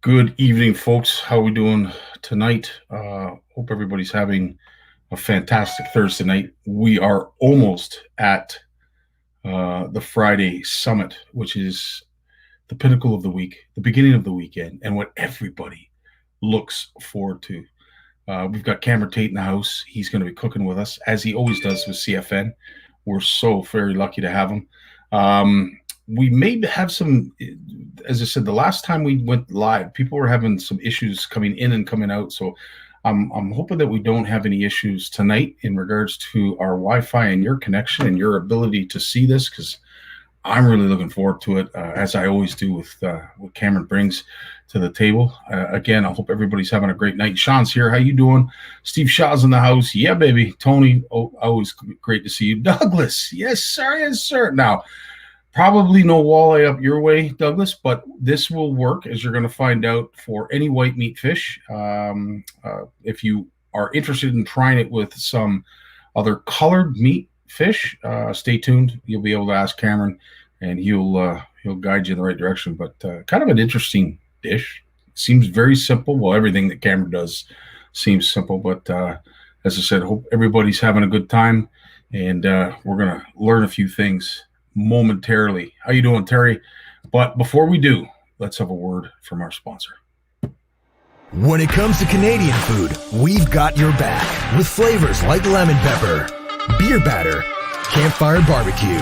Good evening, folks. How we doing tonight? Hope everybody's having a fantastic Thursday night. We are almost at the Friday summit, which is the pinnacle of the week, the beginning of the weekend, and what everybody looks forward to. We've got Cameron Tait in the house. He's going to be cooking with us, as he always does with CFN. We're so very lucky to have him. We may have some, as I said, the last time we went live, people were having some issues coming in and coming out. So I'm hoping that we don't have any issues tonight in regards to our Wi-Fi and your connection and your ability to see this, because I'm really looking forward to it, as I always do with what Cameron brings to the table. Again, I hope everybody's having a great night. Sean's here. How you doing? Steve Shaw's in the house. Yeah, baby. Tony, always great to see you. Douglas, yes, sir. Yes, sir. Now, probably no walleye up your way, Douglas, but this will work, as you're going to find out, for any white meat fish. If you are interested in trying it with some other colored meat fish, stay tuned. You'll be able to ask Cameron, and he'll guide you in the right direction. But kind of an interesting dish. Seems very simple. Well, everything that Cameron does seems simple, but as I said, hope everybody's having a good time, and we're going to learn a few things momentarily. How you doing, Terry? But before we do, let's have a word from our sponsor. When it comes to Canadian food, we've got your back with flavors like lemon pepper, beer batter, campfire barbecue,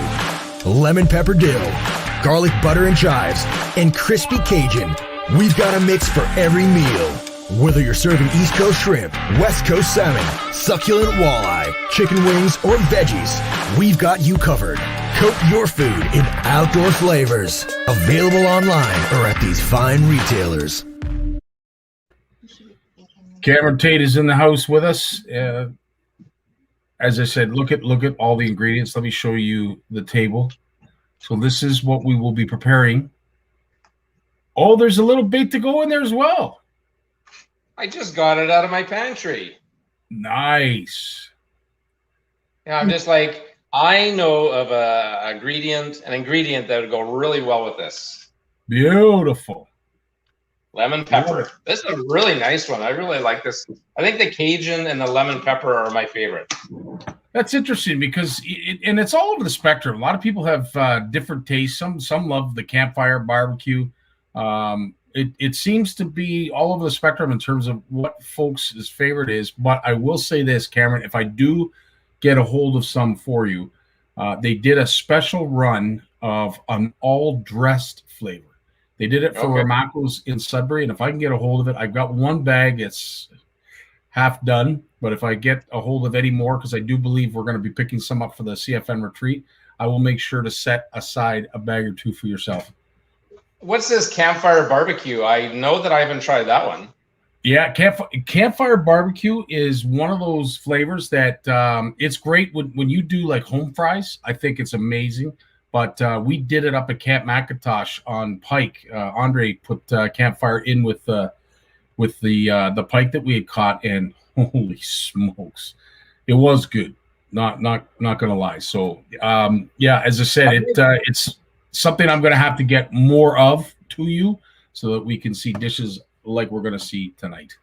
lemon pepper dill, garlic butter and chives, and crispy Cajun. We've got a mix for every meal. Whether you're serving East Coast shrimp, West Coast salmon, succulent walleye, chicken wings, or veggies, we've got you covered. Coat your food in outdoor flavors. Available online or at these fine retailers. Cameron Tait is in the house with us. As I said, look at all the ingredients. Let me show you the table. So this is what we will be preparing. Oh, there's a little bait to go in there as well. I just got it out of my pantry. Nice. Yeah, I'm just like, I know of an ingredient that would go really well with this. Beautiful. Lemon pepper. This is a really nice one. I really like this. I think the Cajun and the lemon pepper are my favorite. That's interesting because it's all over the spectrum. A lot of people have different tastes. Some love the campfire barbecue. It seems to be all over the spectrum in terms of what folks' favorite is. But I will say this, Cameron, if I do get a hold of some for you, they did a special run of an all-dressed flavor. They did it for Vermicelli in Sudbury, and if I can get a hold of it, I've got one bag. It's half done, but if I get a hold of any more, because I do believe we're going to be picking some up for the CFN retreat, I will make sure to set aside a bag or two for yourself. What's this campfire barbecue? I know that I haven't tried that one. Yeah, campfire barbecue is one of those flavors that it's great when you do like home fries. I think it's amazing. But we did it up at Camp McIntosh on Pike. Andre put campfire in with the pike that we had caught, and holy smokes, it was good. Not gonna lie. So yeah, as I said, it's something I'm gonna have to get more of to you so that we can see dishes like we're gonna see tonight.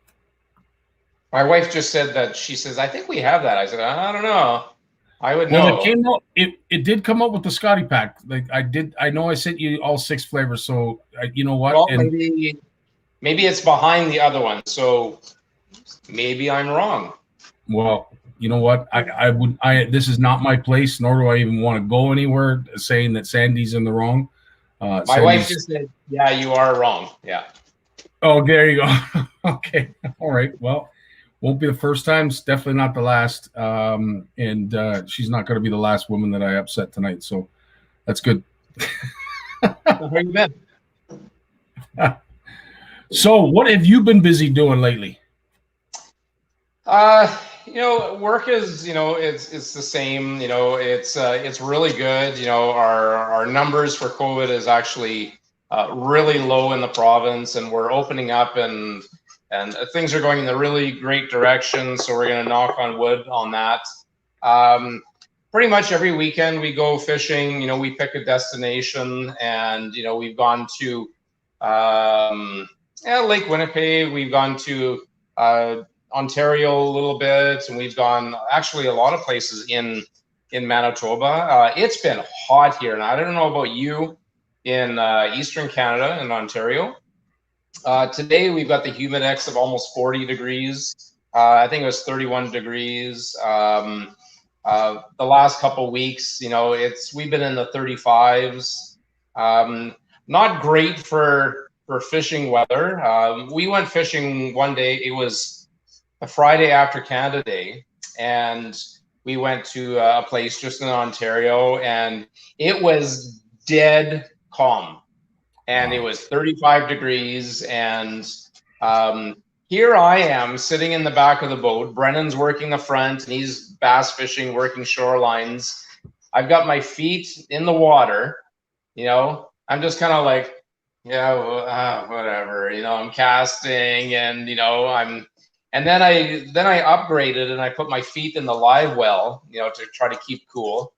My wife just said that she says, I think we have that. I said, I don't know. I would know. It did come up with the Scotty pack. Like I know I sent you all 6 flavors. So you know what? Well, maybe it's behind the other one. So maybe I'm wrong. Well, you know what? This is not my place, nor do I even want to go anywhere saying that Sandy's in the wrong. My wife just said, yeah, you are wrong. Yeah. Oh, there you go. Okay. All right. Well, won't be the first time. It's definitely not the last. And she's not going to be the last woman that I upset tonight. So that's good. How you been? So what have you been busy doing lately? Work is, it's the same, it's really good. Our numbers for COVID is actually really low in the province, and we're opening up and things are going in the really great direction. So we're going to knock on wood on that. Pretty much every weekend we go fishing. We pick a destination, and we've gone to Yeah, Lake Winnipeg. We've gone to Ontario a little bit, and we've gone actually a lot of places in Manitoba. It's been hot here, and I don't know about you in Eastern Canada in Ontario. Today we've got the humidex of almost 40 degrees. I think it was 31 degrees. The last couple weeks, we've been in the 35s. Not great for fishing weather. We went fishing one day. It was a Friday after Canada Day, and we went to a place just in Ontario, and it was dead calm. And it was 35 degrees, and here I am sitting in the back of the boat. Brennan's working the front, and he's bass fishing, working shorelines. I've got my feet in the water. I'm just kind of like, yeah, whatever. I'm casting, and and then I upgraded and I put my feet in the live well, to try to keep cool.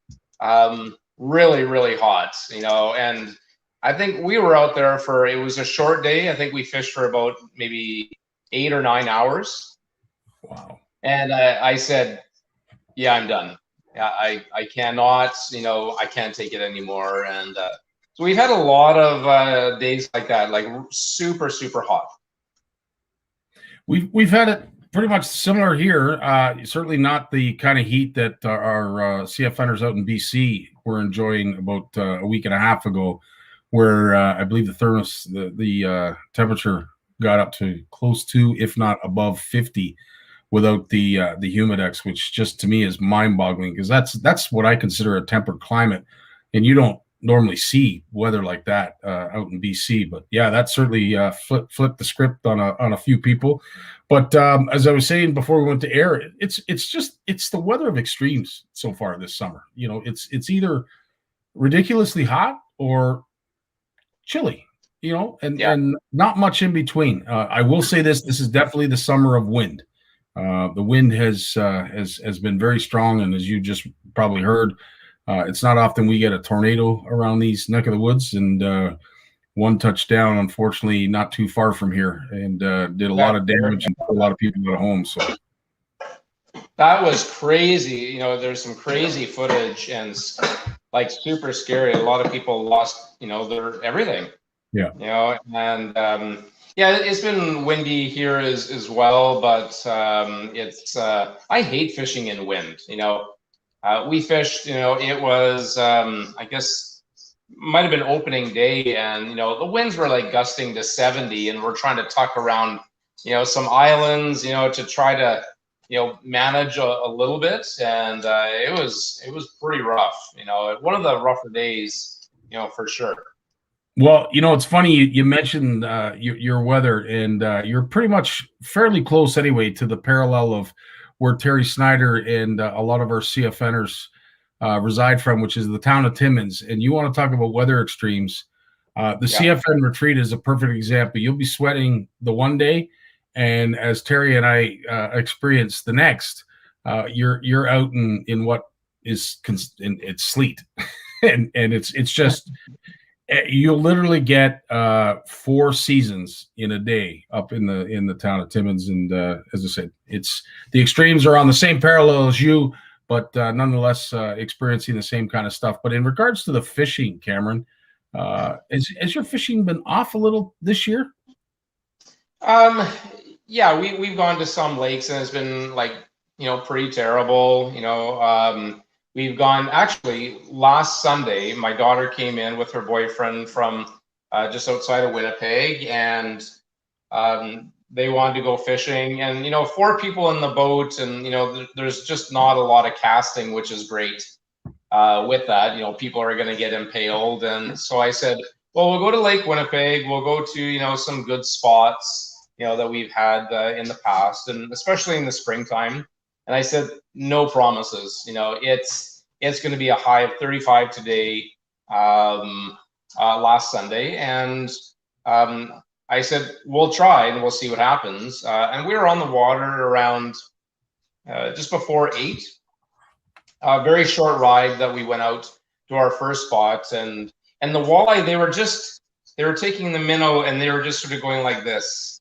Really, really hot, and I think we were out there it was a short day. I think we fished for about maybe 8 or 9 hours. Wow. And I said, yeah, I'm done. Yeah, I cannot, I can't take it anymore. And so we've had a lot of days like that, like super, super hot. We've had it pretty much similar here. Certainly not the kind of heat that our CFNers out in BC were enjoying about a week and a half ago, where I believe the temperature got up to close to, if not above 50, without the humidex, which just to me is mind-boggling, because that's what I consider a temperate climate, and you don't normally see weather like that out in BC. But yeah, that certainly flipped the script on a few people. But as I was saying before we went to air, it's the weather of extremes so far this summer. It's either ridiculously hot or chilly, and not much in between. I will say this is definitely the summer of wind. The wind has been very strong, and as you just probably heard, it's not often we get a tornado around these neck of the woods, and one touchdown, unfortunately, not too far from here, and did a lot of damage and put a lot of people at home. So that was crazy. There's some crazy footage and like super scary. A lot of people lost, their everything. Yeah. And it's been windy here as well, but I hate fishing in wind. We fished, it was I guess might have been opening day, and the winds were like gusting to 70, and we're trying to tuck around some islands, to try to manage a little bit, and it was pretty rough. One of the rougher days, for sure. Well, it's funny you mentioned your weather, and you're pretty much fairly close anyway to the parallel of where Terry Snyder and a lot of our CFNers reside from, which is the town of Timmins. And you want to talk about weather extremes. The CFN retreat is a perfect example. You'll be sweating the one day, and as Terry and I experienced the next, you're out in what is it's sleet, and it's just you'll literally get 4 seasons in a day up in the town of Timmins. And as I said, it's the extremes are on the same parallel as you, but nonetheless experiencing the same kind of stuff. But in regards to the fishing, Cameron, has your fishing been off a little this year? Yeah, we've gone to some lakes, and it's been like pretty terrible. We've gone, actually, last Sunday, my daughter came in with her boyfriend from just outside of Winnipeg, and they wanted to go fishing. And 4 people in the boat, and there's just not a lot of casting, which is great. With that, people are going to get impaled. And so I said, well, we'll go to Lake Winnipeg. We'll go to some good spots that we've had in the past, and especially in the springtime. And I said, no promises. It's going to be a high of 35 today, last Sunday. And I said, we'll try and we'll see what happens. And we were on the water around just before 8. A very short ride that we went out to our first spot. And the walleye, they were just they were taking the minnow and they were just sort of going like this,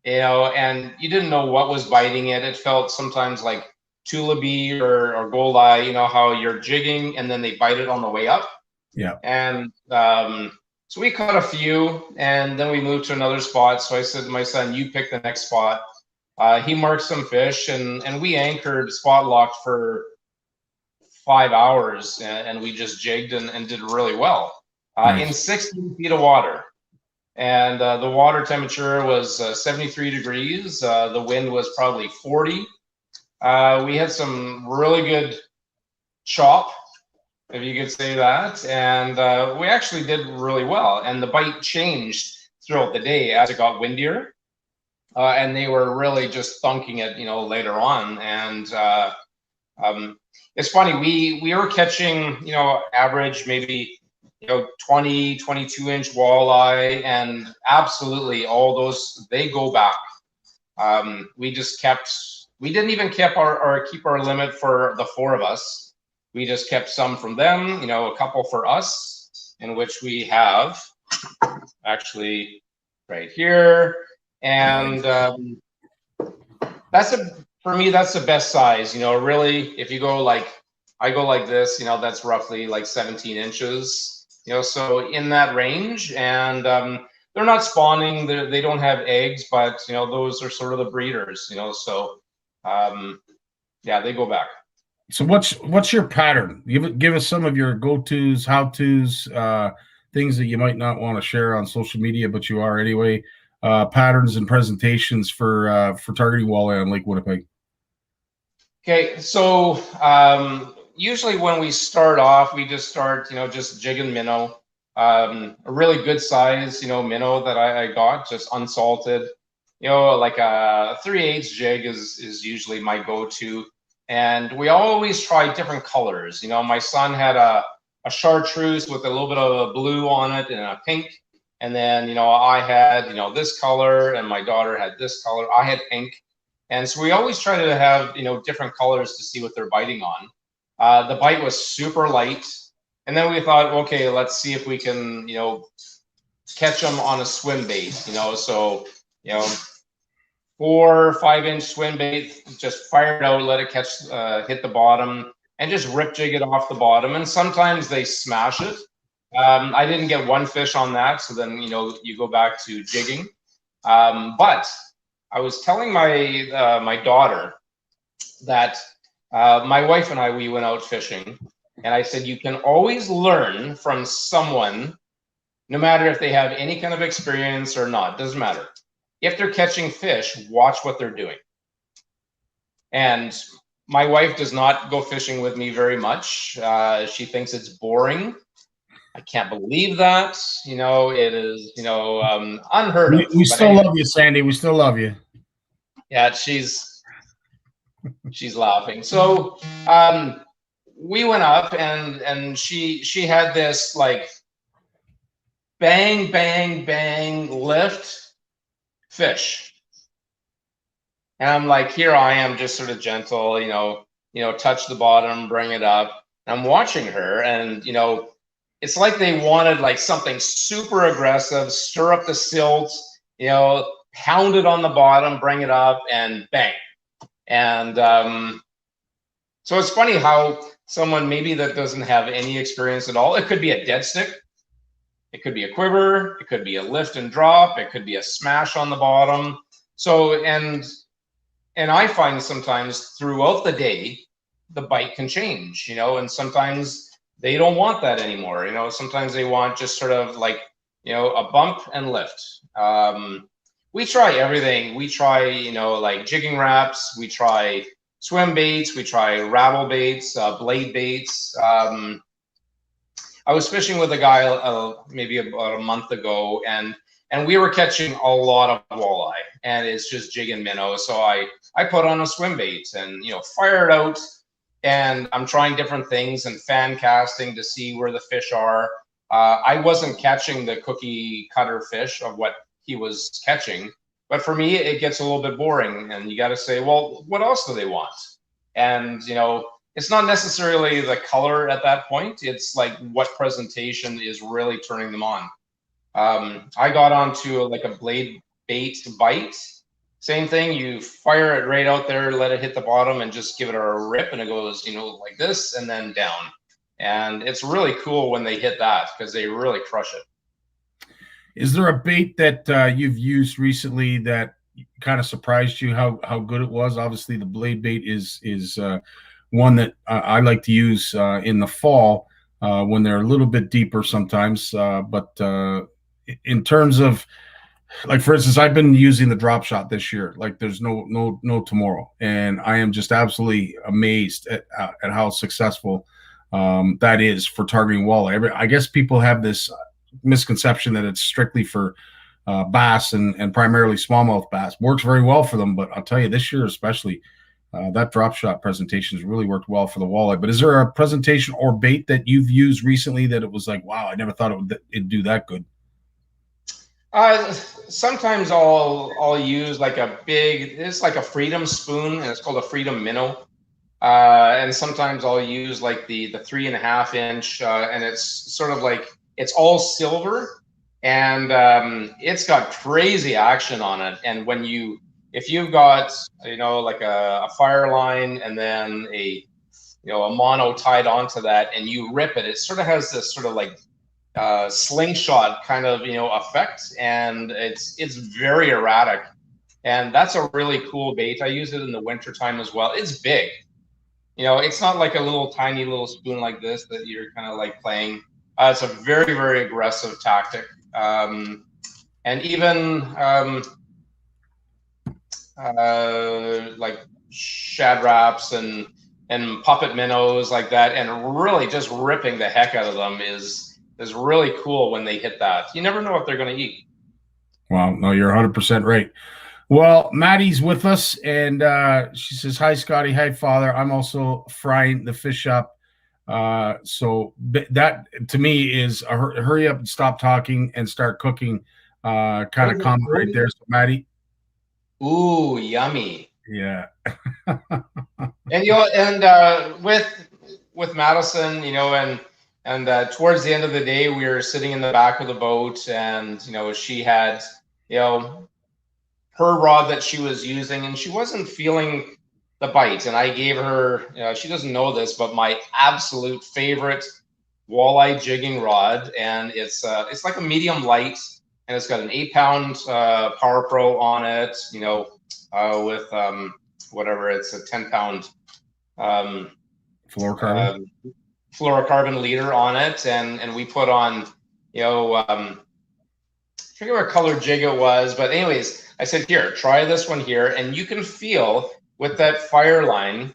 and you didn't know what was biting it. It felt sometimes like tulabi or goldeye, how you're jigging and then they bite it on the way up. Yeah. And so we caught a few, and then we moved to another spot. So I said to my son, you pick the next spot. He marked some fish, and we anchored spot locked for 5 hours, and we just jigged and did really well Nice. in 16 feet of water. And the water temperature was 73 degrees. The wind was probably 40. We had some really good chop, if you could say that. And we actually did really well. And the bite changed throughout the day as it got windier. And they were really just thunking it, later on. And it's funny, we were catching, average maybe, 20, 22-inch walleye, and absolutely all those, they go back. We didn't even keep our limit for the 4 of us. We just kept some from them, a couple for us, in which we have actually right here. And for me, that's the best size, really. If you go I go like this, that's roughly like 17 inches, so in that range. And they're not spawning, they don't have eggs, but those are sort of the breeders, so yeah, they go back. So what's your pattern? Give us some of your go-tos, how-tos, things that you might not want to share on social media, but you are anyway. Patterns and presentations for targeting walleye on Lake Winnipeg. Okay, so usually when we start off, we just start, just jigging minnow. A really good size, minnow that I got, just unsalted. Like a 3/8 jig is usually my go-to. And we always try different colors. My son had a chartreuse with a little bit of a blue on it and a pink. And then, I had, this color, and my daughter had this color. I had pink. And so we always try to have, different colors to see what they're biting on. The bite was super light. And then we thought, okay, let's see if we can, catch them on a swim bait, so, 4 or 5-inch swim bait, just fire it out, let it hit the bottom, and just rip jig it off the bottom. And sometimes they smash it. I didn't get one fish on that, so then you go back to jigging. But I was telling my daughter that my wife and we went out fishing, and I said, you can always learn from someone, no matter if they have any kind of experience or not. Doesn't matter. If they're catching fish, watch what they're doing. And my wife does not go fishing with me very much. She thinks it's boring. I can't believe that. It is, unheard of. We still love you, Sandy. We still love you. Yeah, she's laughing. So we went up, and she had this like bang, bang, bang lift fish. And I'm like, here I am, just sort of gentle, touch the bottom, bring it up. And I'm watching her, and it's like they wanted like something super aggressive, stir up the silt, pound it on the bottom, bring it up, and bang. And so it's funny how someone maybe that doesn't have any experience at all, it could be a dead stick, it could be a quiver, it could be a lift and drop, it could be a smash on the bottom. So, and I find sometimes throughout the day, the bite can change, and sometimes they don't want that anymore. Sometimes they want just sort of like, a bump and lift. We try everything. We try, like jigging wraps. We try swim baits. We try rattle baits, blade baits. I was fishing with a guy maybe about a month ago, and we were catching a lot of walleye, and it's just jigging minnow. So I put on a swim bait and, fire it out. And I'm trying different things and fan casting to see where the fish are. I wasn't catching the cookie cutter fish of what he was catching, but for me, it gets a little bit boring, and you got to say, well, what else do they want? And, it's not necessarily the color at that point. It's like what presentation is really turning them on. I got onto like a blade bait bite. Same thing. You fire it right out there, let it hit the bottom, and just give it a rip, and it goes, like this, and then down. And it's really cool when they hit that because they really crush it. Is there a bait that you've used recently that kind of surprised you how good it was? Obviously, the blade bait is one that I like to use in the fall when they're a little bit deeper sometimes. But in terms of, like, for instance, I've been using the drop shot this year. Like, there's no tomorrow, and I am just absolutely amazed at how successful that is for targeting walleye. I guess people have this misconception that it's strictly for bass and primarily smallmouth bass. Works very well for them, but I'll tell you, this year especially, that drop shot presentation has really worked well for the walleye. But is there a presentation or bait that you've used recently that it was like, wow, I never thought it'd do that good? Sometimes I'll use like it's like a Freedom spoon, and it's called a Freedom Minnow. And sometimes I'll use like the 3.5 inch, and it's sort of like, it's all silver, and it's got crazy action on it. And if you've got, like a fire line and then a mono tied onto that, and you rip it, it sort of has this sort of like slingshot kind of effect, and it's very erratic. And that's a really cool bait. I use it in the wintertime as well. It's big. It's not like a tiny little spoon like this that you're kind of like playing. It's a very, very aggressive tactic. And even like shad wraps and puppet minnows like that, and really just ripping the heck out of them is really cool when they hit that. You never know what they're going to eat. Wow, no, you're 100% right. Well, Maddie's with us, and she says, "Hi, Scotty. Hi, Father. I'm also frying the fish up." So that to me is a hurry up and stop talking and start cooking kind of comment right there. So, Maddie. Ooh, yummy. Yeah. And with Madison, and towards the end of the day, we were sitting in the back of the boat, and she had her rod that she was using, and she wasn't feeling the bite. And I gave her, she doesn't know this, but my absolute favorite walleye jigging rod, and it's like a medium light, and it's got an 8-pound Power Pro on it, with whatever, it's a 10-pound fluorocarbon leader on it, and we put on, I forget what color jig it was, but anyways, I said, here, try this one here, and you can feel with that fire line,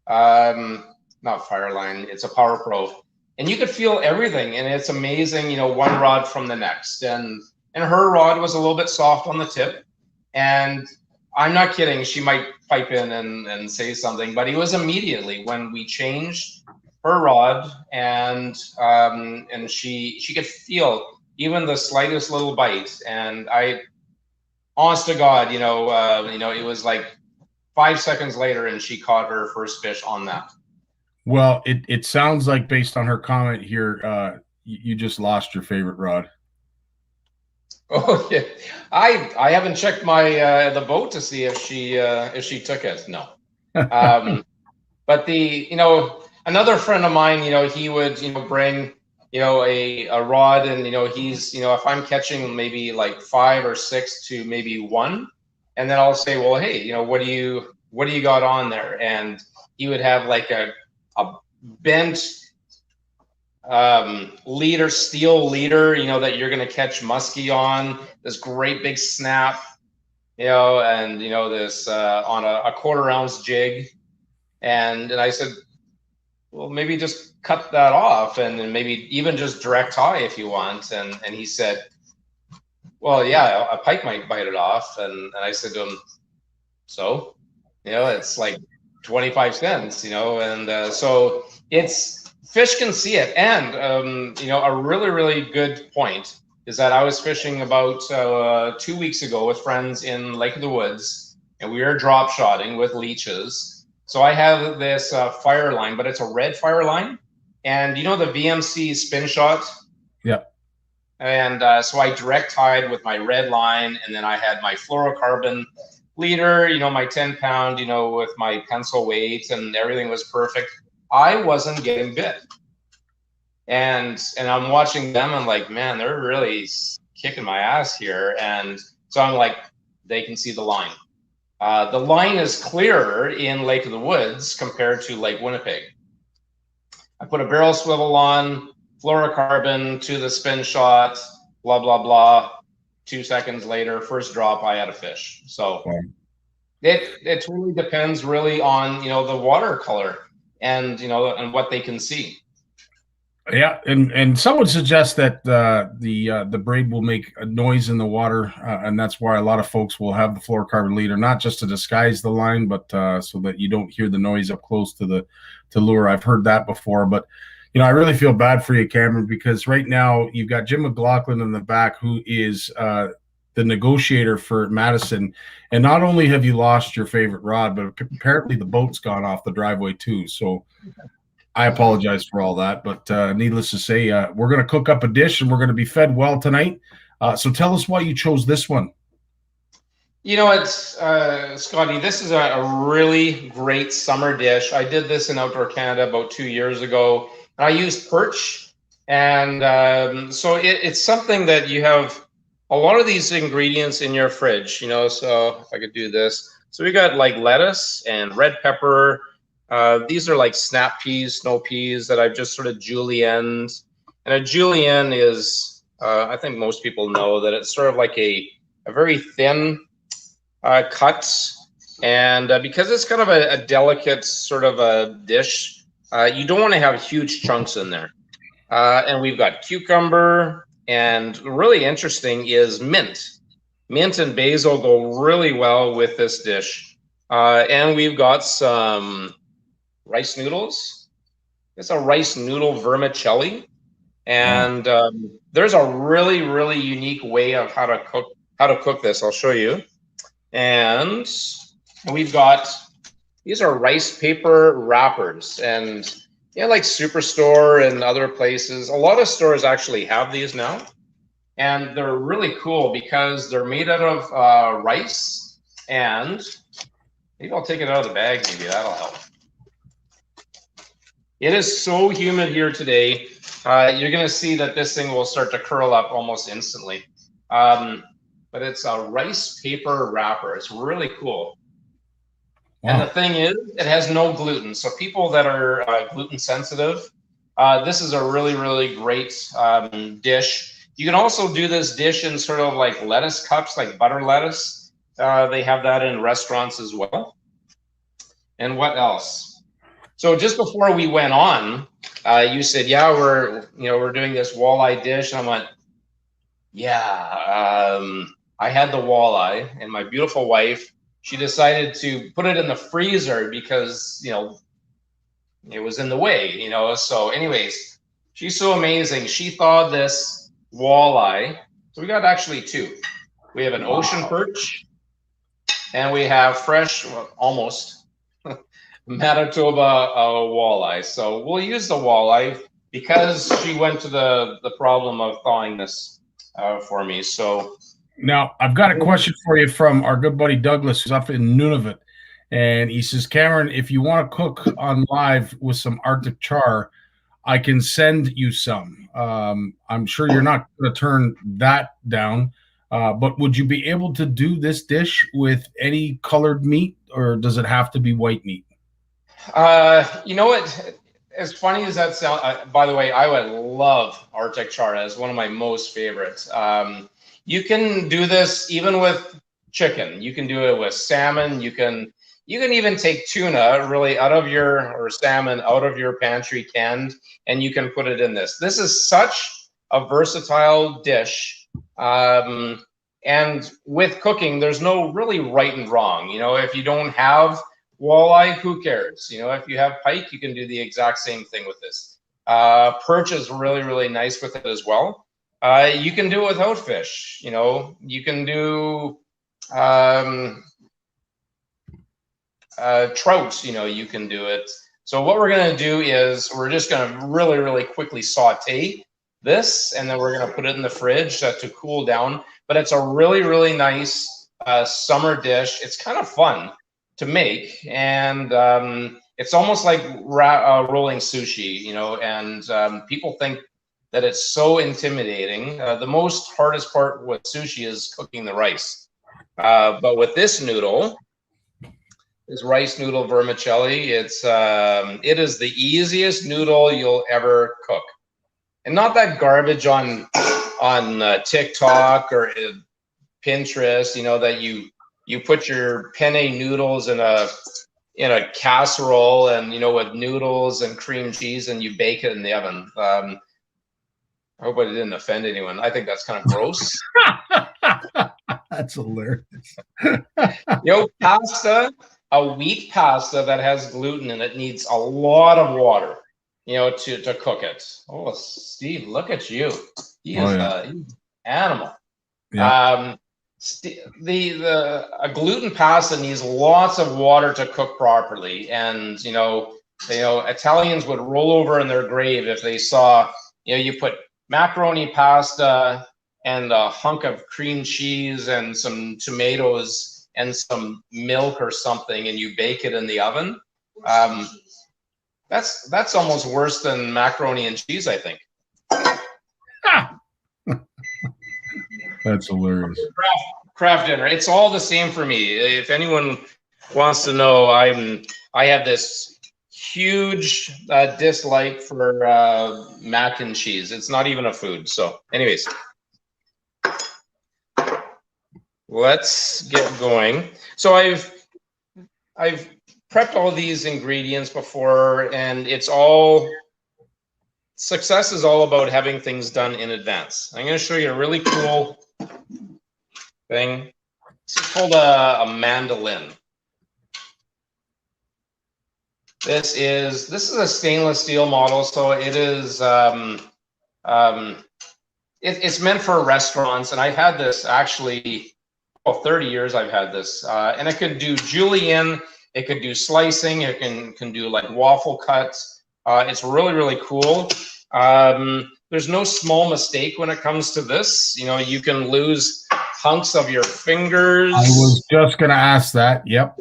not fire line, it's a Power Pro, and you could feel everything, and it's amazing, one rod from the next, and her rod was a little bit soft on the tip, and I'm not kidding, she might pipe in and say something, but it was immediately when we changed her rod, and she could feel even the slightest little bite, and honest to God, it was like 5 seconds later, and she caught her first fish on that. Well, it sounds like, based on her comment here, you just lost your favorite rod. Oh yeah, I haven't checked my the boat to see if she took it. No, but another friend of mine, he would bring a rod, and he's if I'm catching maybe like 5 or 6 to maybe 1, and then I'll say, well, hey, what do you got on there? And he would have like a bent steel leader, that you're going to catch muskie on, this great big snap, and this on a 1/4 ounce jig, and I said, well, maybe just cut that off, and then maybe even just direct tie if you want. And he said, well, yeah, a pike might bite it off. And I said to him, so, it's like 25 cents, and so fish can see it. And, a really, really good point is that I was fishing about 2 weeks ago with friends in Lake of the Woods, and we were drop shotting with leeches. So I have this fire line, but it's a red fire line. And the VMC spin shot? Yeah. And so I direct tied with my red line, and then I had my fluorocarbon leader, my 10-pound, with my pencil weight, and everything was perfect. I wasn't getting bit. And I'm watching them, and like, man, they're really kicking my ass here. And so I'm like, they can see the line. The line is clearer in Lake of the Woods compared to Lake Winnipeg. I put a barrel swivel on, fluorocarbon to the spin shot, blah, blah, blah. 2 seconds later, first drop, I had a fish. So it totally depends really on, the watercolor and, and what they can see. Yeah, and some would suggest that the braid will make a noise in the water, and that's why a lot of folks will have the fluorocarbon leader, not just to disguise the line, but so that you don't hear the noise up close to the lure. I've heard that before, but I really feel bad for you, Cameron, because right now you've got Jim McLaughlin in the back, who is the negotiator for Madison, and not only have you lost your favorite rod, but apparently the boat's gone off the driveway too. So I apologize for all that, but needless to say, we're going to cook up a dish and we're going to be fed well tonight. So tell us why you chose this one. It's Scotty, this is a really great summer dish. I did this in Outdoor Canada about 2 years ago, and I used perch. And so it's something that you have a lot of these ingredients in your fridge, so if I could do this. So we got like lettuce and red pepper. These are like snap peas, snow peas that I've just sort of julienned. And a julienne is, I think most people know that it's sort of like a very thin cut. And because it's kind of a delicate sort of a dish, you don't want to have huge chunks in there. And we've got cucumber, and really interesting is mint. Mint and basil go really well with this dish. And we've got some rice noodles. It's a rice noodle vermicelli, and there's a really, really unique way of how to cook this. I'll show you. And we've got, these are rice paper wrappers, and like Superstore and other places, a lot of stores actually have these now, and they're really cool because they're made out of rice. And maybe I'll take it out of the bag. Maybe that'll help. It is so humid here today. You're going to see that this thing will start to curl up almost instantly. But it's a rice paper wrapper. It's really cool. Wow. And the thing is, it has no gluten. So people that are gluten sensitive, this is a really, really great dish. You can also do this dish in sort of like lettuce cups, like butter lettuce. They have that in restaurants as well. And what else? So just before we went on, you said, yeah, we're doing this walleye dish. And I went, yeah, I had the walleye, and my beautiful wife, she decided to put it in the freezer because, it was in the way, So anyways, she's so amazing. She thawed this walleye. So we got actually two. We have an ocean perch, and we have fresh, almost, Manitoba walleye. So we'll use the walleye because she went to the problem of thawing this for me. So now I've got a question for you from our good buddy Douglas, who's up in Nunavut, and he says, Cameron, if you want to cook on live with some Arctic char, I can send you some. I'm sure you're not going to turn that down, but would you be able to do this dish with any colored meat, or does it have to be white meat? You know what? As funny as that sounds, by the way, I would love Arctic char as one of my most favorites. You can do this even with chicken. You can do it with salmon. You can even take tuna really or salmon out of your pantry canned, and you can put it in this. This is such a versatile dish. And with cooking, there's no really right and wrong. If you don't have walleye, who cares? If you have pike, you can do the exact same thing with this. Perch is really, really nice with it as well. You can do it without fish. You can do trout. You can do it. So what we're going to do is we're just going to really, really quickly saute this, and then we're going to put it in the fridge to cool down. But it's a really, really nice summer dish. It's kind of fun to make, and it's almost like rolling sushi, you know, and people think that it's so intimidating. The most hardest part with sushi is cooking the rice. But with this noodle, this rice noodle vermicelli, it is the easiest noodle you'll ever cook. And not that garbage on TikTok or Pinterest, you know, that you put your penne noodles in a casserole, and, you know, with noodles and cream cheese, and you bake it in the oven. I hope I didn't offend anyone. I think that's kind of gross. That's hilarious. Pasta, a wheat pasta that has gluten in it needs a lot of water, you know, to cook it. Oh, Steve, look at you. He is an animal. Yeah. A gluten pasta needs lots of water to cook properly, and you know Italians would roll over in their grave if they saw, you know, you put macaroni pasta and a hunk of cream cheese and some tomatoes and some milk or something, and you bake it in the oven. That's almost worse than macaroni and cheese, I think. That's hilarious. Craft dinner. It's all the same for me. If anyone wants to know, I have this huge dislike for mac and cheese. It's not even a food. So, anyways, let's get going. So I've prepped all these ingredients before, and success is all about having things done in advance. I'm going to show you a really cool thing. It's called a mandolin. This is a stainless steel model, so it is it's meant for restaurants, and I've had this actually 30 years. I've had this, and it could do julienne, it could do slicing, it can do like waffle cuts. It's really, really cool. There's no small mistake when it comes to this. You know, you can lose hunks of your fingers. I was just gonna ask that. Yep.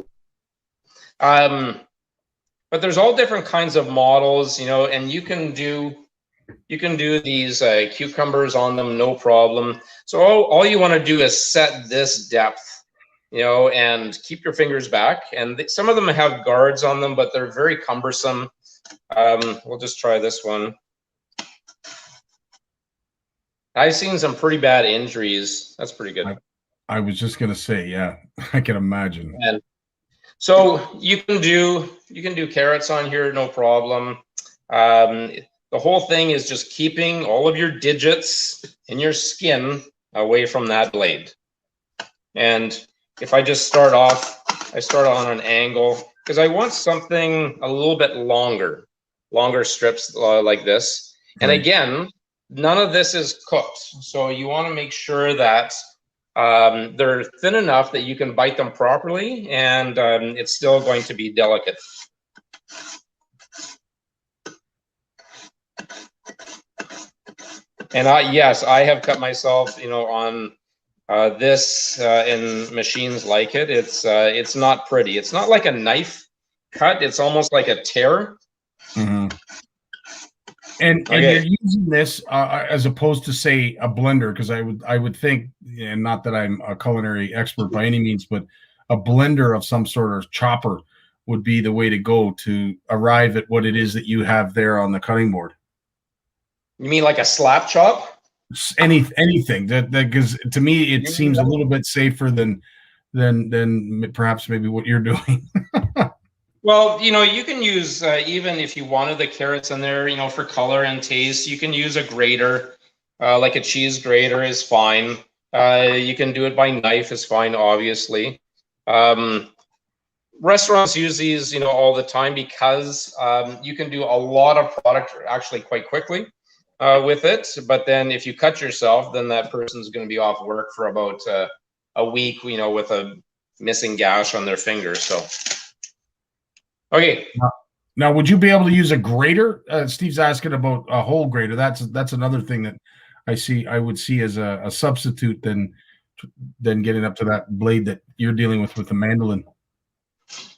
But there's all different kinds of models, you know, and you can do these cucumbers on them, no problem. So all you want to do is set this depth, you know, and keep your fingers back. And some of them have guards on them, but they're very cumbersome. We'll just try this one. I've seen some pretty bad injuries. That's pretty good. I was just gonna say, yeah, I can imagine. And so you can do carrots on here, no problem. The whole thing is just keeping all of your digits in your skin away from that blade. And if I just start off, I start on an angle because I want something a little bit longer strips like this. And again, none of this is cooked. So you want to make sure that they're thin enough that you can bite them properly, and it's still going to be delicate. And yes, I have cut myself, you know, on this in machines like it. It's not pretty. It's not like a knife cut. It's almost like a tear. Mm-hmm. And you're using this as opposed to, say, a blender, because I would think, and not that I'm a culinary expert by any means, but a blender of some sort of chopper would be the way to go to arrive at what it is that you have there on the cutting board. You mean like a slap chop? Anything that because to me it seems a little bit safer than perhaps maybe what you're doing. Well, you know, you can use, even if you wanted the carrots in there, you know, for color and taste, you can use a grater, like a cheese grater is fine. You can do it by knife is fine, obviously. Restaurants use these, you know, all the time because you can do a lot of product actually quite quickly with it. But then if you cut yourself, then that person's going to be off work for about a week, you know, with a missing gash on their finger. So. Okay. Now, would you be able to use a grater? Steve's asking about a whole grater. That's another thing that I would see as a substitute than getting up to that blade that you're dealing with the mandolin.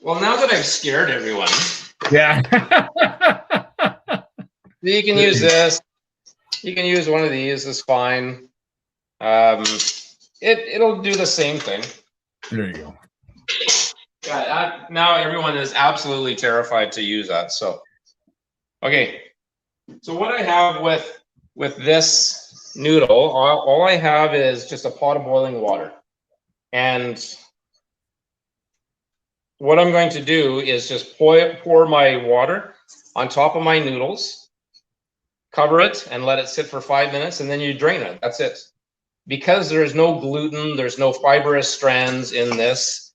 Well, now that I've scared everyone, yeah, you can use this. You can use one of these. It's fine. It'll do the same thing. There you go. Yeah, now everyone is absolutely terrified to use that. So, okay. So what I have with this noodle, all I have is just a pot of boiling water. And what I'm going to do is just pour my water on top of my noodles, cover it, and let it sit for 5 minutes, and then you drain it. That's it. Because there's no gluten, there's no fibrous strands in this.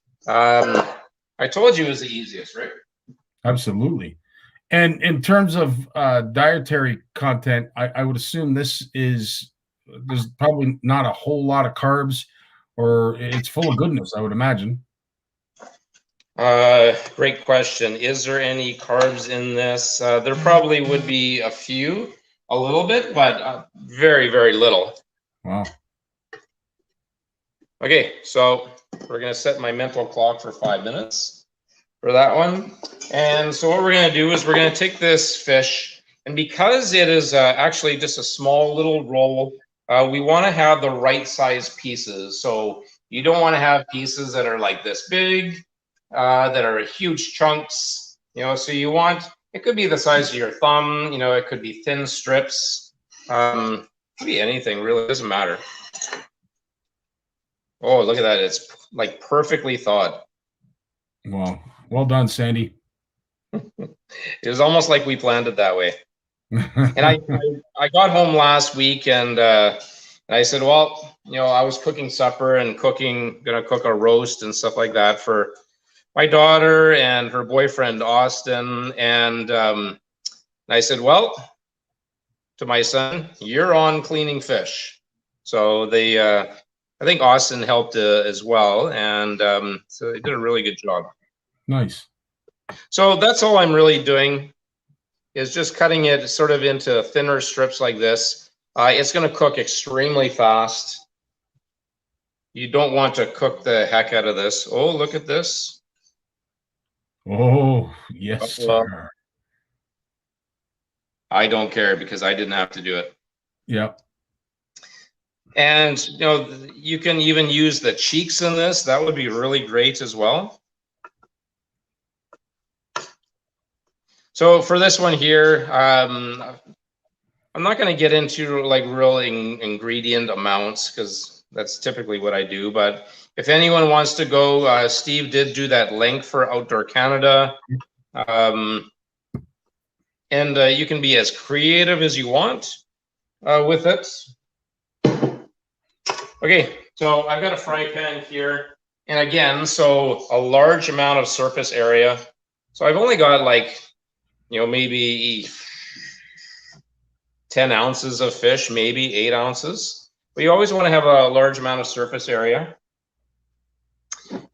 I told you it was the easiest, right? Absolutely. And in terms of dietary content, I would assume there's probably not a whole lot of carbs, or it's full of goodness, I would imagine. Great question. Is there any carbs in this? There probably would be a few, a little bit, but very, very little. Wow. Okay, so we're going to set my mental clock for 5 minutes for that one. And so what we're going to do is we're going to take this fish, and because it is actually just a small little roll, we want to have the right size pieces. So you don't want to have pieces that are like this big, that are huge chunks, so you want, it could be the size of your thumb, it could be thin strips, it could be anything, really, it doesn't matter. Oh, look at that. It's like perfectly thawed. Wow. Well done, Sandy. It was almost like we planned it that way. And I got home last week and I said, well, I was cooking supper and gonna cook a roast and stuff like that for my daughter and her boyfriend, Austin. And I said, well, to my son, you're on cleaning fish. So I think Austin helped as well, and so they did a really good job. Nice. So that's all I'm really doing is just cutting it sort of into thinner strips like this. It's going to cook extremely fast. You don't want to cook the heck out of this. Oh, look at this. Oh, yes, sir. I don't care because I didn't have to do it. Yep. And, you can even use the cheeks in this. That would be really great as well. So for this one here, I'm not going to get into like real ingredient amounts because that's typically what I do. But if anyone wants to go, Steve did do that link for Outdoor Canada. And you can be as creative as you want with it. Okay, so I've got a fry pan here, and again, so a large amount of surface area. So I've only got like, maybe 10 ounces of fish, maybe 8 ounces. But you always want to have a large amount of surface area.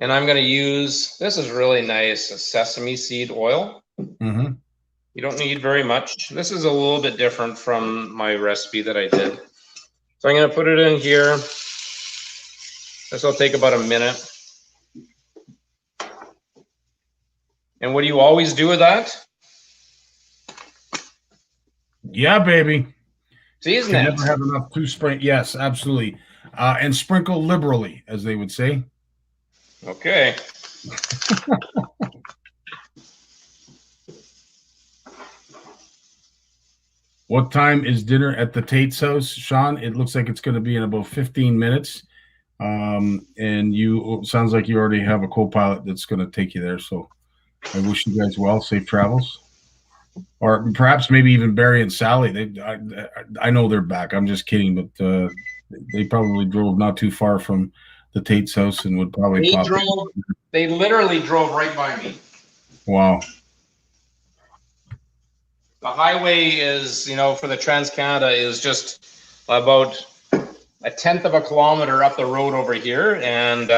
And I'm going to use, this is really nice, a sesame seed oil. Mm-hmm. You don't need very much. This is a little bit different from my recipe that I did. So I'm going to put it in here. This will take about a minute. And what do you always do with that? Yeah, baby. Season it. Never have enough to sprinkle. Yes, absolutely. And sprinkle liberally, as they would say. Okay. What time is dinner at the Tait's house, Sean? It looks like it's going to be in about 15 minutes. And sounds like you already have a co-pilot that's going to take you there. So I wish you guys well, safe travels. Or perhaps maybe even Barry and Sally. I know they're back. I'm just kidding, but they probably drove not too far from the Tait's house and would probably They literally drove right by me. Wow. The highway is, for the Trans-Canada is just about 1/10 of a kilometer up the road over here. And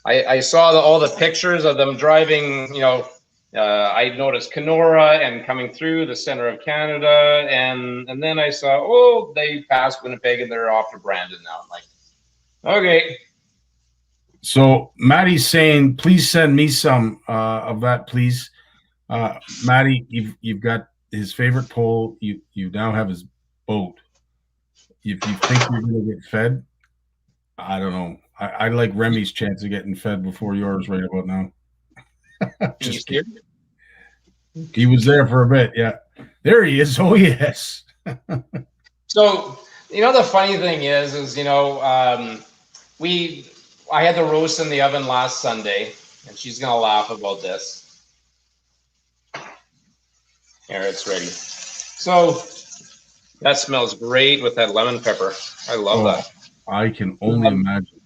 I saw all the pictures of them driving, I noticed Kenora and coming through the center of Canada, and then I saw, oh, they passed Winnipeg and they're off to Brandon now. I'm like, okay. So Maddie's saying, please send me some of that, please. Maddie, you've got his favorite pole. You now have his boat. If you think you're going to get fed, I don't know. I like Remy's chance of getting fed before yours right about now. Just kidding. He was there for a bit. Yeah. There he is. Oh, yes. So, the funny thing is, I had the roast in the oven last Sunday, and she's going to laugh about this. Here, it's ready. So that smells great with that lemon pepper. I love that. I can only imagine.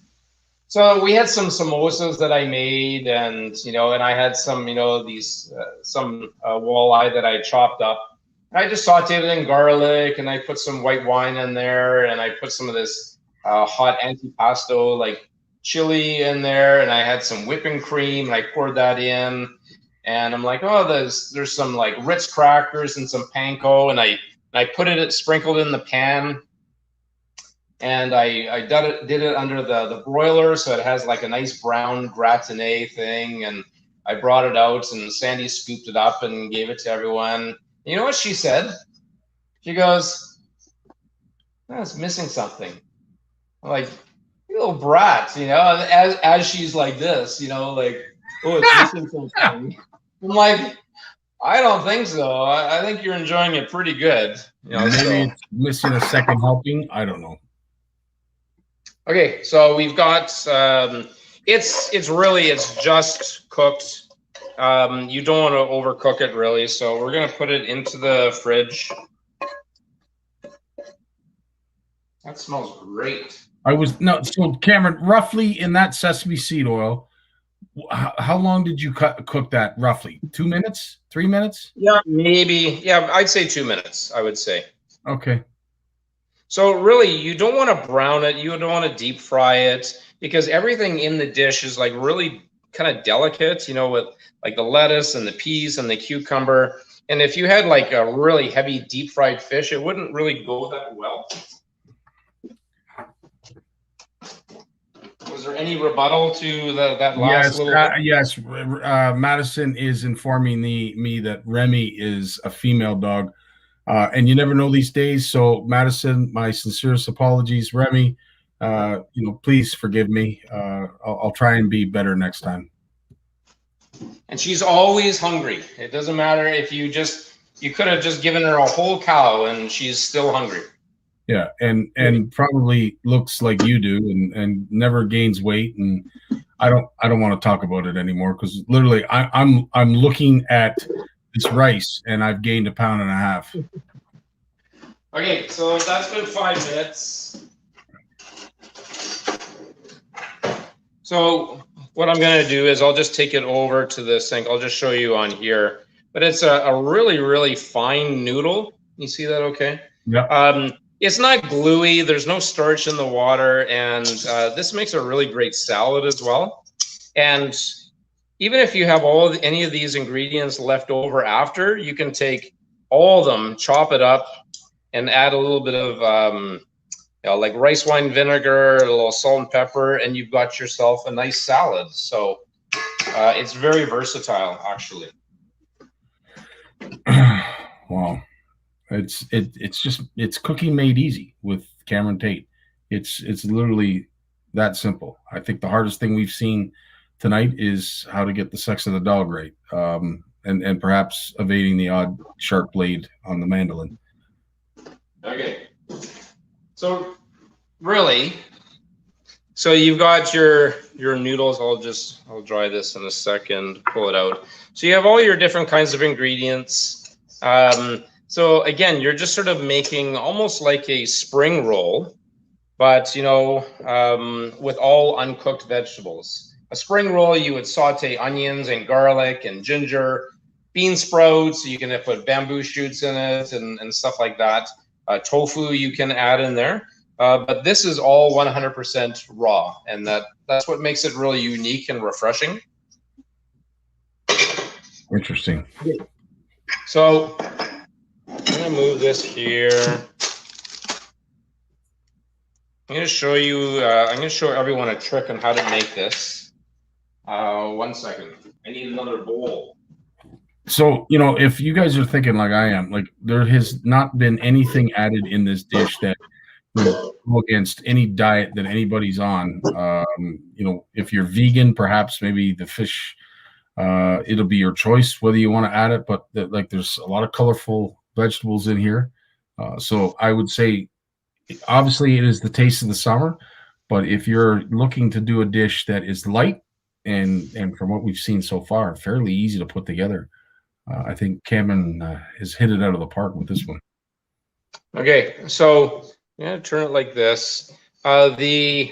So we had some samosas that I made, and I had some, some walleye that I chopped up. I just sauteed it in garlic, and I put some white wine in there, and I put some of this hot antipasto like chili in there, and I had some whipping cream, and I poured that in, and I'm like, oh, there's some like Ritz crackers and some panko, and I put it sprinkled in the pan. And I did it under the broiler, so it has like a nice brown gratinée thing. And I brought it out, and Sandy scooped it up and gave it to everyone. You know what she said? She goes, oh, it's missing something. I'm like, you little brat, as she's like this, like, oh, it's missing something. I'm like, I don't think so. I think you're enjoying it pretty good. Maybe it's missing a second helping. I don't know. Okay, so we've got it's just cooked. You don't want to overcook it really, so we're gonna put it into the fridge. That smells great. So Cameron, roughly in that sesame seed oil, how long did you cook that roughly? 2 minutes? 3 minutes? Yeah, maybe. Yeah, I'd say 2 minutes, I would say. Okay. So really, you don't want to brown it. You don't want to deep fry it, because everything in the dish is like really kind of delicate, with like the lettuce and the peas and the cucumber. And if you had like a really heavy deep fried fish, it wouldn't really go that well. Was there any rebuttal to that last little bit? Yes. Madison is informing me that Remy is a female dog. And you never know these days. So Madison, my sincerest apologies. Remy, please forgive me. I'll try and be better next time. And she's always hungry. It doesn't matter if you could have just given her a whole cow and she's still hungry. Yeah, and probably looks like you do, and never gains weight. And I don't want to talk about it anymore, because literally I'm looking at this rice and I've gained 1.5 pounds. Okay, so that's been 5 minutes. So what I'm going to do is I'll just take it over to the sink. I'll just show you on here. But it's a really, really fine noodle. You see that okay? Yeah. It's not gluey. There's no starch in the water. And this makes a really great salad as well. And even if you have any of these ingredients left over after, you can take all of them, chop it up, and add a little bit of like rice wine vinegar, a little salt and pepper, and you've got yourself a nice salad. So it's very versatile, actually. Wow, it's cooking made easy with Cameron Tait. It's literally that simple. I think the hardest thing we've seen tonight is how to get the sex of the dog right, and perhaps evading the odd sharp blade on the mandolin. Okay, so really, so you've got your noodles. I'll dry this in a second, pull it out. So you have all your different kinds of ingredients. So again, you're just sort of making almost like a spring roll, but with all uncooked vegetables. A spring roll, you would saute onions and garlic and ginger, bean sprouts. You can put bamboo shoots in it and stuff like that. Tofu you can add in there. But this is all 100% raw, and that's what makes it really unique and refreshing. Interesting. So I'm gonna move this here. I'm gonna show you. I'm gonna show everyone a trick on how to make this. 1 second. I need another bowl. So, if you guys are thinking like I am, like there has not been anything added in this dish that would go against any diet that anybody's on. If you're vegan, perhaps maybe the fish, it'll be your choice whether you want to add it. But there's a lot of colorful vegetables in here. So I would say, obviously, it is the taste of the summer. But if you're looking to do a dish that is light and from what we've seen so far, fairly easy to put together, I think Cameron has hit it out of the park with this one. Okay, so turn it like this. The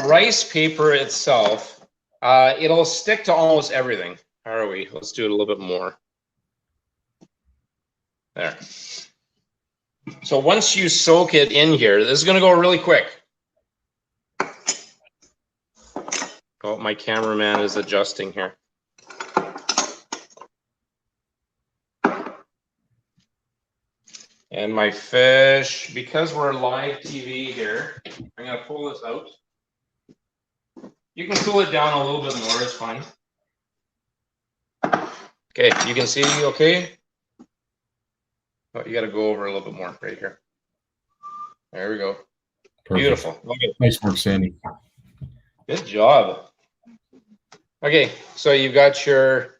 rice paper itself, it'll stick to almost everything. How are we? Let's do it a little bit more. There. So once you soak it in here, this is going to go really quick. Oh, my cameraman is adjusting here. And my fish, because we're live TV here, I'm going to pull this out. You can cool it down a little bit more, it's fine. Okay, you can see okay? Oh, you got to go over a little bit more right here. There we go. Perfect. Beautiful. Okay. Nice work, Sandy. Good job. Okay, so you've got your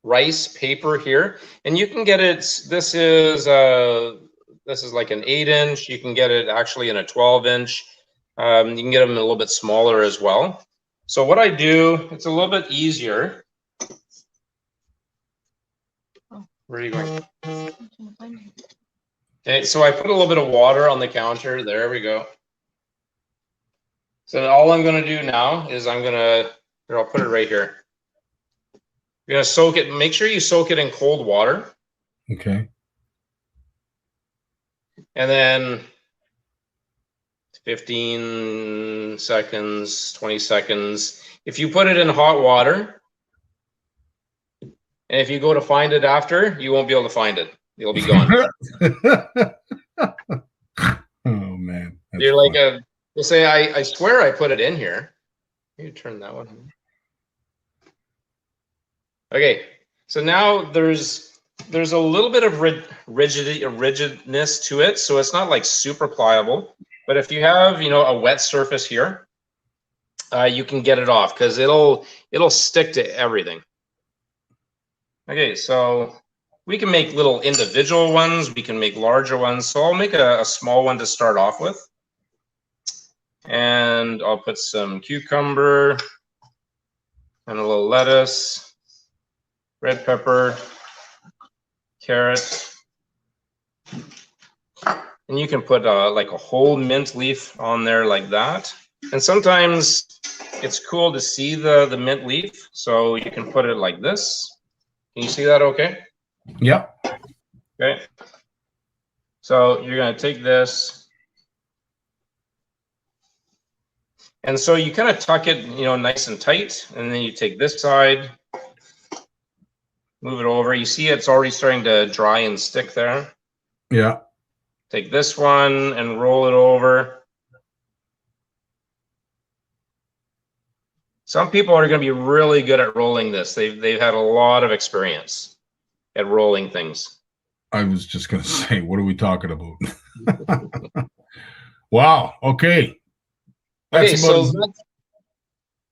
rice paper here, and you can get it. This is like an 8-inch. You can get it actually in a 12-inch. You can get them a little bit smaller as well. So what I do, it's a little bit easier. Where are you going? Okay, so I put a little bit of water on the counter. There we go. So all I'm going to do now is I'll put it right here. You're going to soak it. Make sure you soak it in cold water. Okay. And then 15 seconds, 20 seconds. If you put it in hot water, and if you go to find it after, you won't be able to find it. It'll be gone. Oh, man. You're like you'll say, I swear I put it in here. You turn that one on. Okay, so now there's a little bit of rigidness to it, so it's not like super pliable. But if you have a wet surface here, you can get it off because it'll stick to everything. Okay, so we can make little individual ones. We can make larger ones. So I'll make a small one to start off with, and I'll put some cucumber and a little lettuce. Red pepper, carrot, and you can put like a whole mint leaf on there like that. And sometimes it's cool to see the mint leaf, so you can put it like this. Can you see that okay? Yep. Okay. So you're going to take this, and so you kind of tuck it, nice and tight, and then you take this side. Move it over. You see it's already starting to dry and stick there. Yeah. Take this one and roll it over. Some people are going to be really good at rolling this. They've had a lot of experience at rolling things. I was just going to say, what are we talking about? Wow. Okay.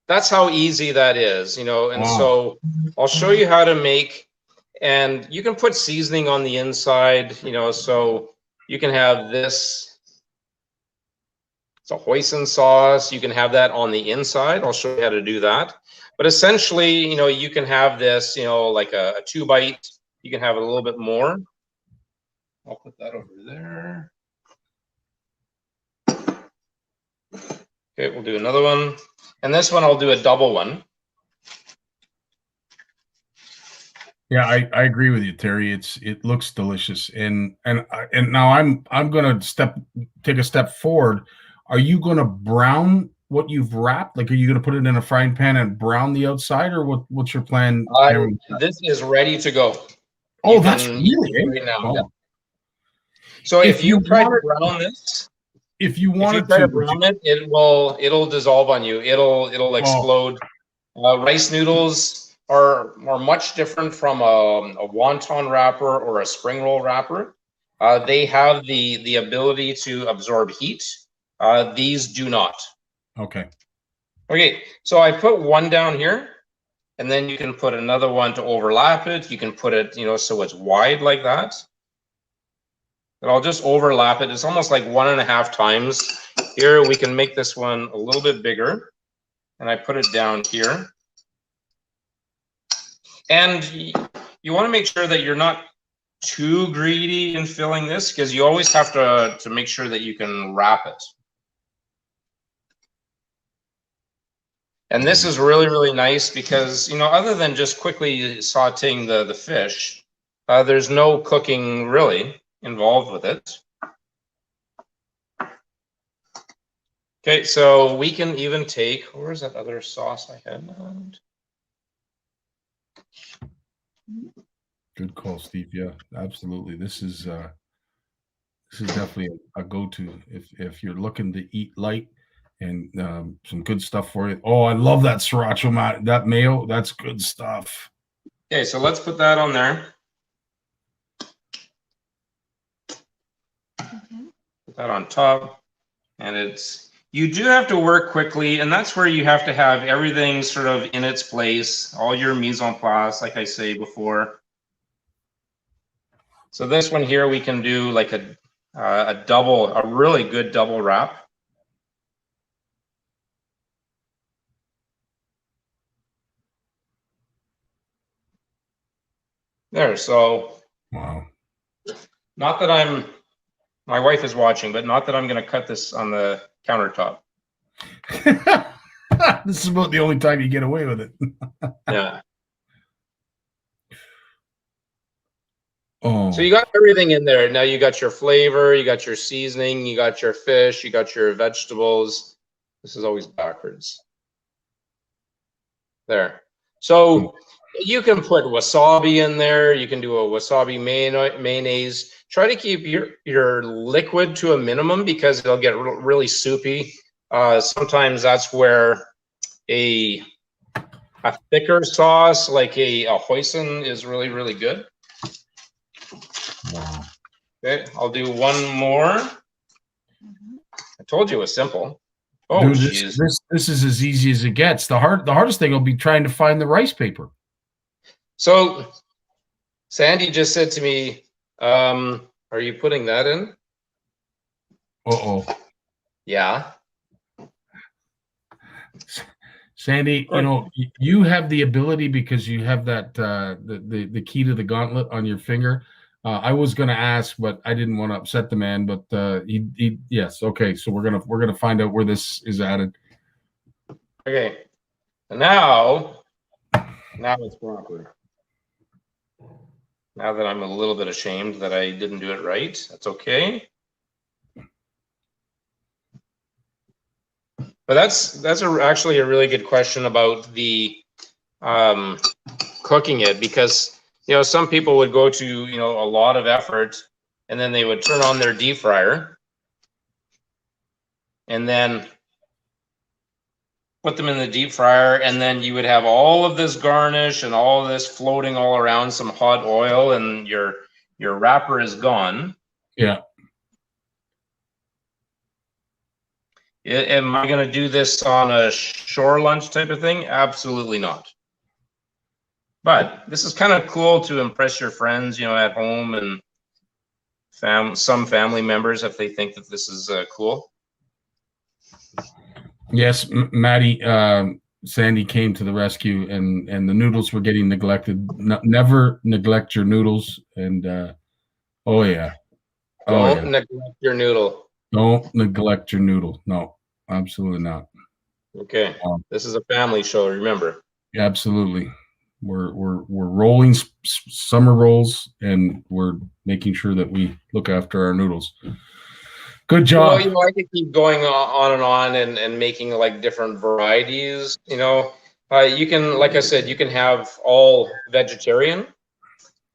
That's how easy that is, and wow. So I'll show you how to make, and you can put seasoning on the inside, so you can have this. It's a hoisin sauce. You can have that on the inside. I'll show you how to do that. But essentially, you can have this, like a 2-bite. You can have it a little bit more. I'll put that over there. Okay, we'll do another one. And this one, I'll do a double one. Yeah, I agree with you, Terry. It looks delicious, and now I'm gonna take a step forward. Are you gonna brown what you've wrapped? Like, are you going to put it in a frying pan and brown the outside, or what's your plan? This is ready to go. Oh, that's really right now. oh. Yeah. So if you try to brown this, if you try to brown it, it'll dissolve on you. It'll explode. Rice noodles are much different from a wonton wrapper or a spring roll wrapper. They have the ability to absorb heat. These do not. Okay. Okay, so I put one down here, and then you can put another one to overlap it. You can put it, so it's wide like that. But I'll just overlap it. It's almost like 1.5 times. Here, we can make this one a little bit bigger. And I put it down here. And you want to make sure that you're not too greedy in filling this, because you always have to make sure that you can wrap it. And this is really, really nice because, other than just quickly sauteing the fish, there's no cooking really involved with it. Okay, so we can even take, where's that other sauce I had? Good call, Steve. Yeah, absolutely. This is definitely a go-to if you're looking to eat light and some good stuff for you. Oh, I love that sriracha that mayo. That's good stuff. Okay, so let's put that on there. Put that on top, and you do have to work quickly, and that's where you have to have everything sort of in its place, all your mise en place, like I say before. So this one here, we can do like a really good double wrap. There, so wow. Not that my wife is watching, but not that I'm going to cut this on the countertop. This is about the only time you get away with it. Yeah. Oh. So you got everything in there. Now you got your flavor, you got your seasoning, you got your fish, you got your vegetables. This is always backwards. There. So you can put wasabi in there. You can do a wasabi mayonnaise. Try to keep your liquid to a minimum because it'll get really soupy. Sometimes that's where a thicker sauce like a hoisin is really, really good. Wow. Okay, I'll do one more. I told you it was simple. Oh, dude, this is as easy as it gets. The hardest thing will be trying to find the rice paper. So Sandy just said to me, are you putting that in? Uh-oh. Yeah. Sandy, you have the ability because you have that the key to the gauntlet on your finger. I was going to ask, but I didn't want to upset the man. But yes, okay. So we're gonna find out where this is added. Okay. Now it's proper. Now that I'm a little bit ashamed that I didn't do it right, that's okay. But that's actually a really good question about the cooking it, because some people would go to a lot of effort and then they would turn on their deep fryer and then put them in the deep fryer, and then you would have all of this garnish and all of this floating all around some hot oil, and your wrapper is gone. Yeah. Am I going to do this on a shore lunch type of thing? Absolutely not. But this is kind of cool to impress your friends, at home, and some family members if they think that this is cool. Yes, Maddie, Sandy came to the rescue, and the noodles were getting neglected. Never neglect your noodles, and oh yeah, don't neglect your noodle. Don't neglect your noodle. No, absolutely not. Okay, this is a family show. Remember. Absolutely, we're rolling summer rolls, and we're making sure that we look after our noodles. Good Well, job. I could keep going on and on and making like different varieties. You can, like I said, you can have all vegetarian.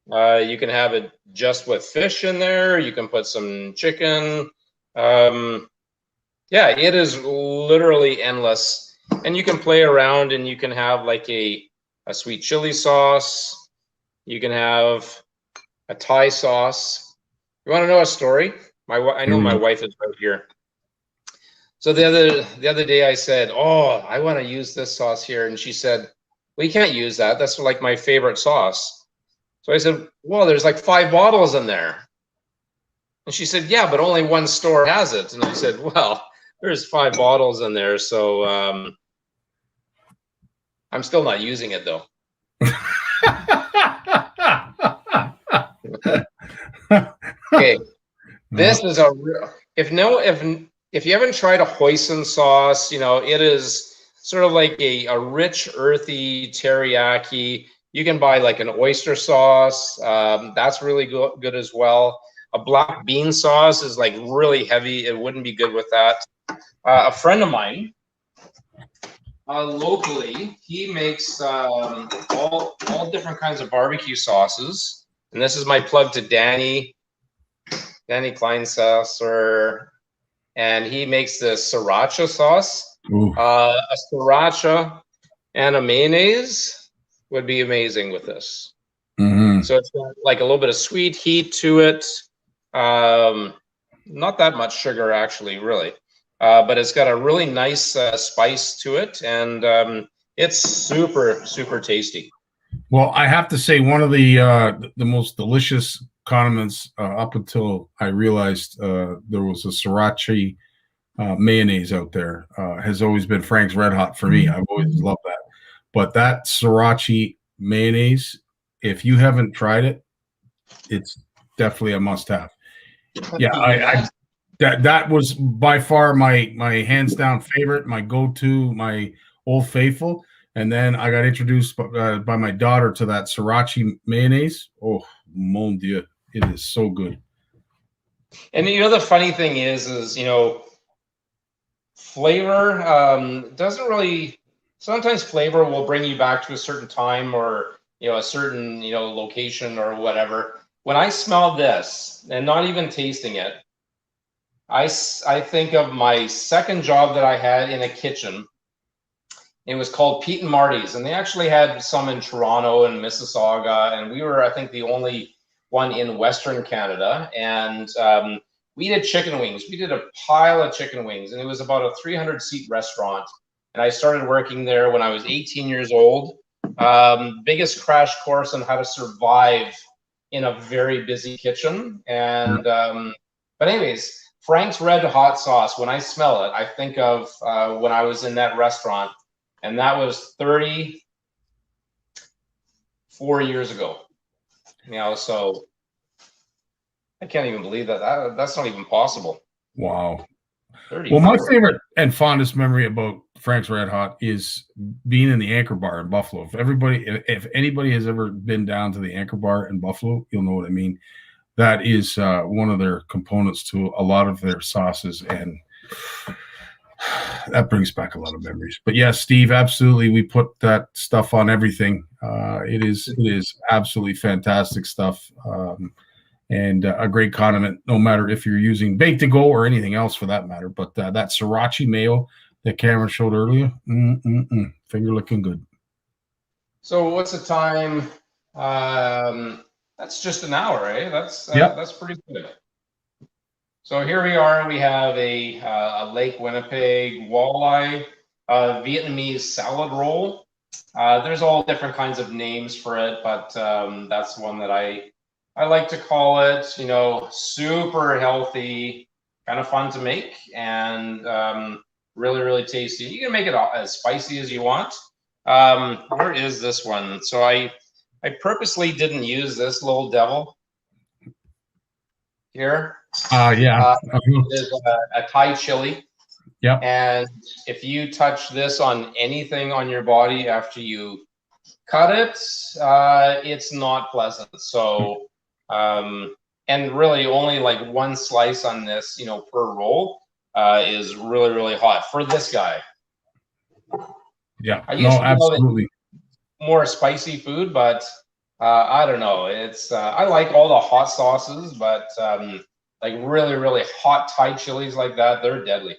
You can have it just with fish in there. You can put some chicken. Yeah, it is literally endless. And you can play around and you can have like a sweet chili sauce. You can have a Thai sauce. You want to know a story? I know my wife is right here. So the other day I said, "Oh, I want to use this sauce here," and she said, "Well, you can't use that. That's like my favorite sauce." So I said, "Well, there's like 5 bottles in there," and she said, "Yeah, but only one store has it." And I said, "Well, there's 5 bottles in there, so I'm still not using it though." Okay, this is a real. If you haven't tried a hoisin sauce, it is sort of like a rich, earthy teriyaki. You can buy like an oyster sauce. That's really good as well. A black bean sauce is like really heavy. It wouldn't be good with that. A friend of mine, locally, he makes all different kinds of barbecue sauces. And this is my plug to Danny Kleinsasser. And he makes the Sriracha sauce. A Sriracha and a mayonnaise would be amazing with this. Mm-hmm. So it's got like a little bit of sweet heat to it. Not that much sugar, actually, really. But it's got a really nice spice to it. And it's super, super tasty. Well, I have to say one of the most delicious condiments up until I realized there was a Sriracha mayonnaise out there has always been Frank's Red Hot for me. I've always loved that. But that Sriracha mayonnaise, if you haven't tried it, it's definitely a must-have. Yeah, that was by far my hands down favorite, my go-to, my Old Faithful. And then I got introduced by my daughter to that Sriracha mayonnaise. Oh, mon Dieu, it is so good. And the funny thing is flavor doesn't really. Sometimes flavor will bring you back to a certain time or a certain location or whatever. When I smell this and not even tasting it, I think of my second job that I had in a kitchen. It was called Pete and Marty's, and they actually had some in Toronto and Mississauga, and we were, I think, the only one in Western Canada. And we did chicken wings. We did a pile of chicken wings, and it was about a 300-seat restaurant. And I started working there when I was 18 years old. Biggest crash course on how to survive in a very busy kitchen. And but anyways, Frank's Red Hot sauce. When I smell it, I think of when I was in that restaurant. And that was 34 years ago. So I can't even believe that's not even possible. Wow. 34. Well, my favorite and fondest memory about Frank's Red Hot is being in the Anchor Bar in Buffalo. If anybody has ever been down to the Anchor Bar in Buffalo, you'll know what I mean. That is one of their components to a lot of their sauces, and that brings back a lot of memories. But yes, Steve, absolutely. We put that stuff on everything. It is absolutely fantastic stuff. And a great condiment, no matter if you're using bake to go or anything else for that matter. But that Sriracha mayo that Cameron showed earlier, finger looking good. So what's the time? That's just an hour, eh? That's pretty good. So here we are. We have a Lake Winnipeg Walleye Vietnamese salad roll. There's all different kinds of names for it, but that's one that I like to call it. Super healthy, kind of fun to make, and really, really tasty. You can make it as spicy as you want. Where is this one? So I purposely didn't use this little devil here. It is a Thai chili. Yeah. And if you touch this on anything on your body after you cut it, it's not pleasant. So, and and really only like one slice on this, per roll is really, really hot for this guy. Yeah, I used to absolutely. More spicy food, but I don't know. It's I like all the hot sauces, but like really, really hot Thai chilies like that, they're deadly.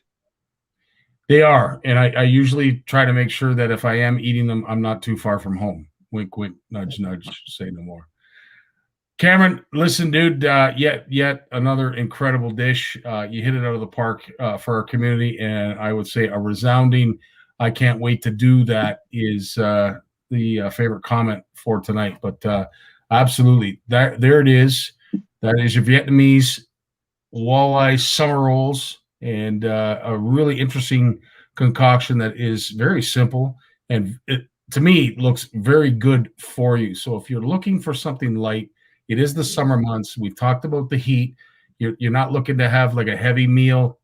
They are, and I usually try to make sure that if I am eating them, I'm not too far from home. Wink, wink, nudge, nudge. Say no more. Cameron, listen, dude. Yet another incredible dish. You hit it out of the park for our community, and I would say a resounding. I can't wait to do that. Is the favorite comment for tonight? But absolutely, there it is. That is your Vietnamese walleye summer rolls. And a really interesting concoction that is very simple and to me looks very good for you. So if you're looking for something light, it is the summer months. We've talked about the heat. You're not looking to have like a heavy meal.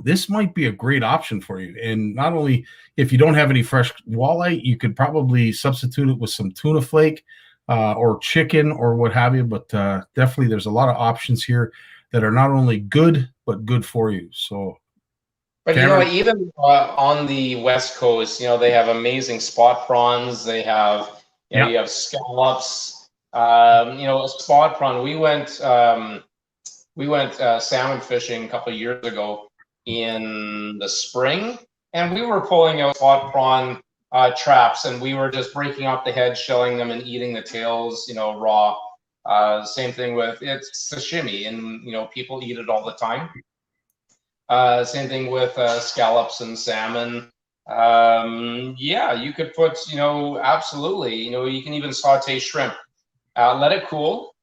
This might be a great option for you. And not only if you don't have any fresh walleye, you could probably substitute it with some tuna flake or chicken or what have you. But definitely there's a lot of options here that are not only good, but good for you. So, but Cameron, even on the West Coast, they have amazing spot prawns. They have, you have scallops. A spot prawn. We went salmon fishing a couple of years ago in the spring, and we were pulling out spot prawn traps, and we were just breaking off the heads, shelling them, and eating the tails, raw. Same thing with it's sashimi, and people eat it all the time. Same thing with scallops and salmon. You could put, absolutely, you can even saute shrimp. Let it cool,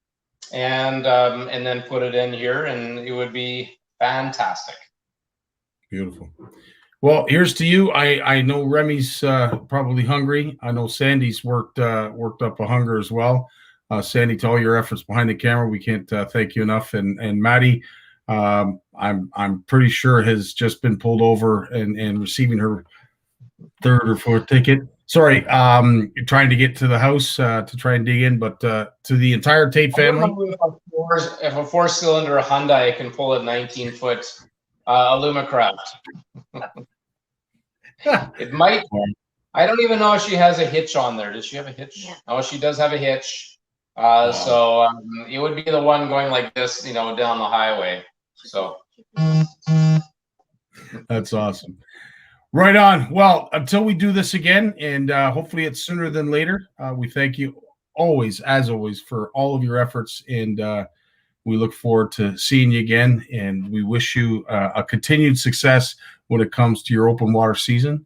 and then put it in here, and it would be fantastic. Beautiful. Well, here's to you. I know Remy's probably hungry. I know Sandy's worked up a hunger as well. Sandy, to all your efforts behind the camera, we can't thank you enough. And Maddie, I'm pretty sure has just been pulled over and receiving her third or fourth ticket. Sorry, trying to get to the house to try and dig in, but to the entire Tait family. If a 4-cylinder Hyundai can pull a 19-foot Alumacraft, it might. I don't even know if she has a hitch on there. Does she have a hitch? Yeah. Oh, she does have a hitch. So it would be the one going like this, down the highway. So that's awesome. Right on. Well, until we do this again, and hopefully it's sooner than later, we thank you as always, for all of your efforts, and we look forward to seeing you again, and we wish you a continued success when it comes to your open water season,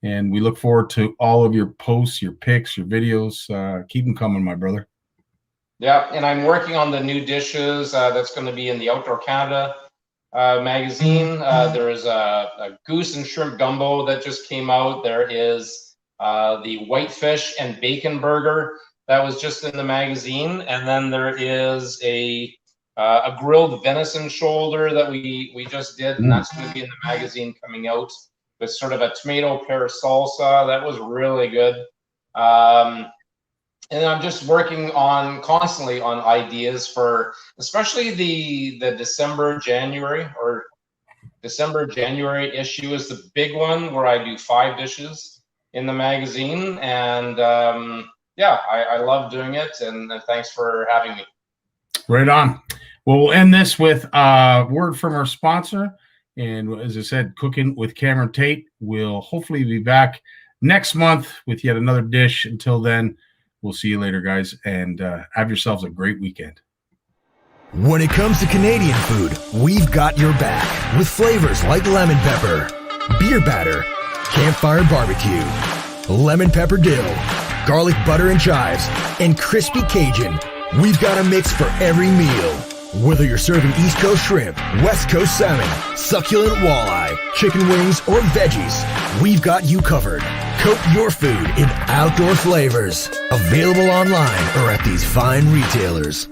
and we look forward to all of your posts, your pics, your videos. Keep them coming, my brother. Yeah, and I'm working on the new dishes that's going to be in the Outdoor Canada magazine. There is a goose and shrimp gumbo that just came out. There is the whitefish and bacon burger that was just in the magazine, and then there is a grilled venison shoulder that we just did, and that's going to be in the magazine coming out with sort of a tomato pear salsa. That was really good. And I'm just working constantly on ideas for, especially the December, January issue is the big one where I do 5 dishes in the magazine. And I love doing it. And thanks for having me. Right on. Well, we'll end this with a word from our sponsor. And as I said, Cooking with Cameron Tait will hopefully be back next month with yet another dish. Until then, we'll see you later, guys, and have yourselves a great weekend. When it comes to Canadian food, we've got your back with flavors like lemon pepper, beer batter, campfire barbecue, lemon pepper dill, garlic butter and chives, and crispy Cajun. We've got a mix for every meal. Whether you're serving East Coast shrimp, West Coast salmon, succulent walleye, chicken wings, or veggies, we've got you covered. Coat your food in outdoor flavors. Available online or at these fine retailers.